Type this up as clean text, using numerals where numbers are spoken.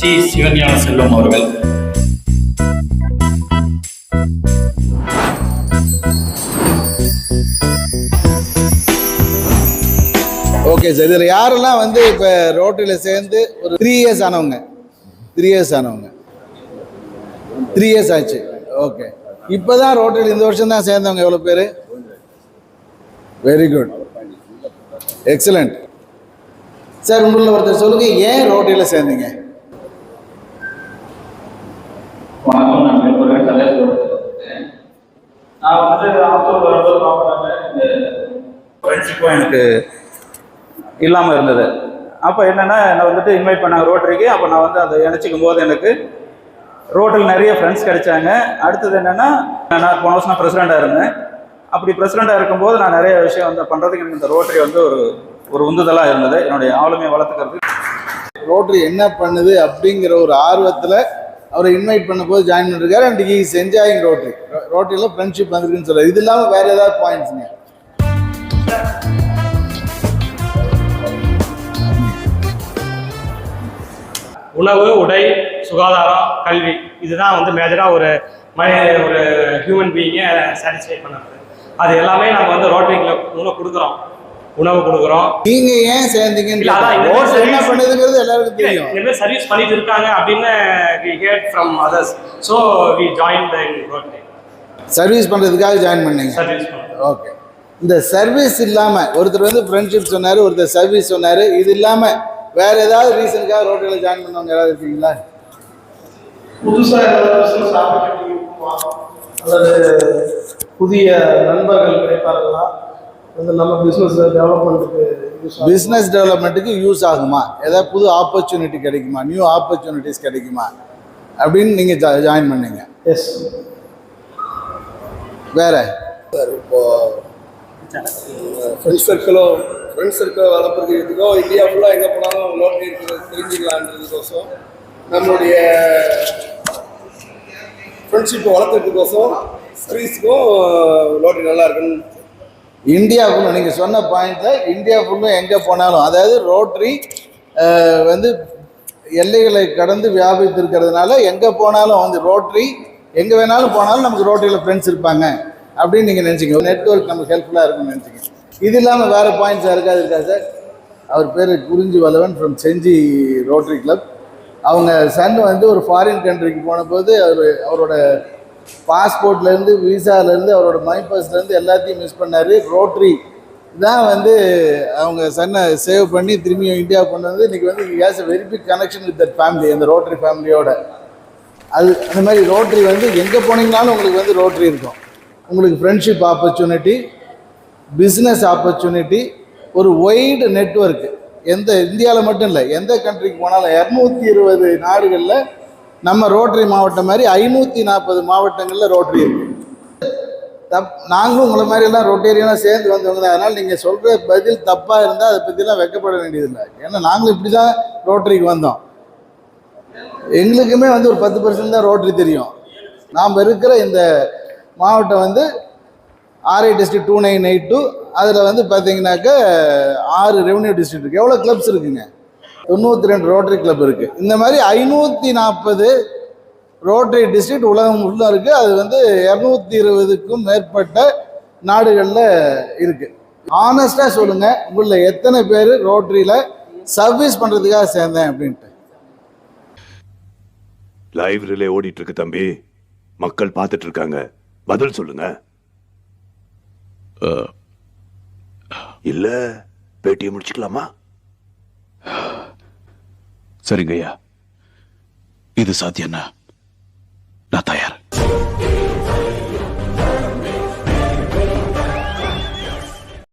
C சிவஞான செல்வம் அவர்கள். Okay sir, இதில் யாரெல்லாம் வந்து இப்போ ரோட்டரியில் சேர்ந்து ஒரு 3 years ஆனவங்க? 3 years ஆனவங்க, 3 years ஆச்சு. ஓகே, இப்போ தான் ரோட்டரியில் இந்த வருஷம் தான் சேர்ந்தவங்க எவ்வளோ பேர்? Very good, excellent sir. உங்களில் ஒருத்தர் சொல்லுங்க, ஏன் ரோட்டரியில் சேர்ந்தீங்க? வணக்கம், நான் மேற்கொள்கிறேன் தலைவர். நான் வந்து ஆத்தூர் வரும்போது ஃப்ரெண்ட்ஷிப்பும் எனக்கு இல்லாமல் இருந்தது. அப்போ என்னென்னா என்னை வந்துட்டு இன்வைட் பண்ணாங்க ரோட்டரிக்கு. அப்போ நான் வந்து அதை இணைச்சிக்கும் போது எனக்கு ரோட்டரியில் நிறைய ஃப்ரெண்ட்ஸ் கிடைச்சாங்க. அடுத்தது என்னென்னா, நான் போன வருஷம் நான் பிரசிடெண்ட்டாக இருந்தேன். அப்படி பிரசிடெண்ட்டாக இருக்கும்போது நான் நிறைய விஷயம் வந்து பண்ணுறதுக்கு எனக்கு இந்த ரோட்டரி வந்து ஒரு உந்துதலாக இருந்தது, என்னுடைய ஆளுமையை வளர்த்துக்கிறது. ரோட்டரி என்ன பண்ணுது அப்படிங்கிற ஒரு ஆர்வத்தில் அவரை இன்வைட் பண்ணும்போது ஜாயின் பண்ணிருக்காரு. And he is enjoying Rotary. ரோட்டரியில் ஃப்ரெண்ட்ஷிப் வந்துருக்குன்னு சொல்கிறார். இது இல்லாமல் வேறு ஏதாவது பாயிண்ட்ஸுங்க? உணவு, உடை, சுகாதாரம், கல்வி, இதுதான் வந்து மேஜராக ஒரு ஹியூமன் பீயிங்கை சாட்டிஸ்ஃபை பண்ணுறது. அது எல்லாமே நம்ம வந்து ரோட்டரியில் கொடுக்குறோம். உணவு கொடுக்குறோம். நீங்க ஏன் சேர்ந்தீங்கன்னு என்ன பண்ணுதுங்கிறது எல்லாருக்கும் தெரியும். என்ன சர்வீஸ் பண்ணிட்டு இருக்காங்க அப்படின்னு we heard from others, so we joined the Rotary. Service பண்றதுக்காக ஜாயின் பண்ணீங்க. சர்வீஸ் பண்ணுறோம். ஓகே, இந்த சர்வீஸ் இல்லாம ஒருத்தர் வந்து ஃப்ரெண்ட்ஷிப் சொன்னாரு, ஒருத்தர் சர்வீஸ் சொன்னாரு. இது இல்லாம வேற ஏதாவது ரீசனுக்காக ரோட்டரியில் ஜாயின் பண்ணவங்க யாராவது இருக்கீங்களா? புதுசாக ஏதாவது ஆப்பர்ச்சுனிட்டி அல்லது புதிய நண்பர்கள் கிடைப்பார்களா? நம்ம பிஸ்னஸ் டெவலப்மெண்ட்டுக்கு யூஸ் ஆகுமா? ஏதாவது புது ஆப்பர்ச்சுனிட்டி கிடைக்குமா? நியூ ஆப்பர்ச்சுனிட்டிஸ் கிடைக்குமா அப்படின்னு நீங்கள் ஜாயின் பண்ணீங்க. எஸ். வேற இப்போ ஃப்ரெண்ட்ஸ் சர்க்கிளோ வளர்ப்புறதுக்கோ இந்தியா ஃபுல்லாக எங்கே போனாலும் ரோட்டரி இருக்கிறது தெரிஞ்சுக்கலான்றதுக்கோசம், நம்மளுடைய ஃப்ரெண்ட்ஷிப்பை வளர்த்துறதுக்கோசம் சர்வீஸுக்கும் ரோட்டரி நல்லா இருக்குன்னு. இந்தியா ஃபுல்லும் நீங்கள் சொன்ன பாயிண்ட்டில் இந்தியா ஃபுல்லும் எங்கே போனாலும், அதாவது ரோட்டரி வந்து எல்லைகளை கடந்து வியாபித்திருக்கிறதுனால எங்கே போனாலும் வந்து ரோட்டரி எங்கே வேணாலும் போனாலும் நமக்கு ரோட்டரியில் ஃப்ரெண்ட்ஸ் இருப்பாங்க அப்படின்னு நீங்கள் நினச்சிங்க. நெட்வொர்க் நமக்கு ஹெல்ப்ஃபுல்லாக இருக்குன்னு நினச்சிங்க. இது இல்லாமல் வேறு பாயிண்ட்ஸ் இருக்கா சார்? அவர் பேர் குறிஞ்சி வல்லவன் ஃப்ரம் செஞ்சி ரோட்டரி கிளப். அவங்க சன் வந்து ஒரு ஃபாரின் கண்ட்ரிக்கு போன போது அவரோட பாஸ்போர்ட்லேருந்து விசாலேருந்து அவரோட மைபர்ஸ்லேருந்து எல்லாத்தையும் மிஸ் பண்ணார். ரோட்டரி தான் வந்து அவங்க சன்னை சேவ் பண்ணி திரும்பியும் இந்தியா கொண்டு வந்து இன்றைக்கி வந்து has a very big connection with that family, அந்த ரோட்டரி ஃபேமிலியோட. அது அந்த மாதிரி ரோட்டரி வந்து எங்கே போனீங்கனாலும் உங்களுக்கு வந்து ரோட்டரி இருக்கும். உங்களுக்கு ஃப்ரெண்ட்ஷிப் ஆப்பர்ச்சுனிட்டி, பிஸ்னஸ் ஆப்பர்ச்சுனிட்டி, ஒரு ஒய்டு நெட்வொர்க்கு. எந்த இந்தியாவில் மட்டும் இல்லை, எந்த கண்ட்ரிக்கு போனாலும் 220 நாடுகளில் நம்ம ரோட்டரி மாவட்டம் மாதிரி 540 மாவட்டங்களில் ரோட்டரி இருக்குது. நாங்களும் உங்களை மாதிரியெல்லாம் ரொட்டேரியனாக சேர்ந்து வந்தவங்க தான். அதனால் நீங்கள் சொல்கிற பதில் தப்பாக இருந்தால் அதை பற்றிலாம் வெக்கப்பட வேண்டியதில்லை. ஏன்னா நாங்களும் இப்படி தான் ரோட்டரிக்கு வந்தோம். எங்களுக்குமே வந்து ஒரு 10% தான் ரோட்டரி தெரியும். நாம் இருக்கிற இந்த மாவட்டம் வந்து RI டிஸ்ட்ரிக்ட் 2982. அதில் வந்து பார்த்தீங்கன்னாக்கா 6 ரெவன்யூ டிஸ்ட்ரிக்ட் இருக்குது. எவ்வளோ கிளப்ஸ் இருக்குங்க? 92 ரோட்டரி கிளப் இருக்குது. இந்த மாதிரி 540 ரோட்டரி டிஸ்ட்ரிக்ட் உலகம் ஃபுல்லாக இருக்குது. அது வந்து 220க்கும் மேற்பட்ட நாடுகளில் இருக்குது. ஆனஸ்டாக சொல்லுங்கள், உங்களில் எத்தனை பேர் ரோட்டரியில் சர்வீஸ் பண்ணுறதுக்காக சேர்ந்தேன் அப்படின்ட்டு? லைவ் ரிலே ஓடிட்டு இருக்கு தம்பி, மக்கள் பார்த்துட்டு இருக்காங்க, பதில் சொல்லுங்க. இல்ல பேட்டியை முடிச்சுக்கலாமா? சரிங்கய்யா, இது சாத்தியம்னா நான் தயார்.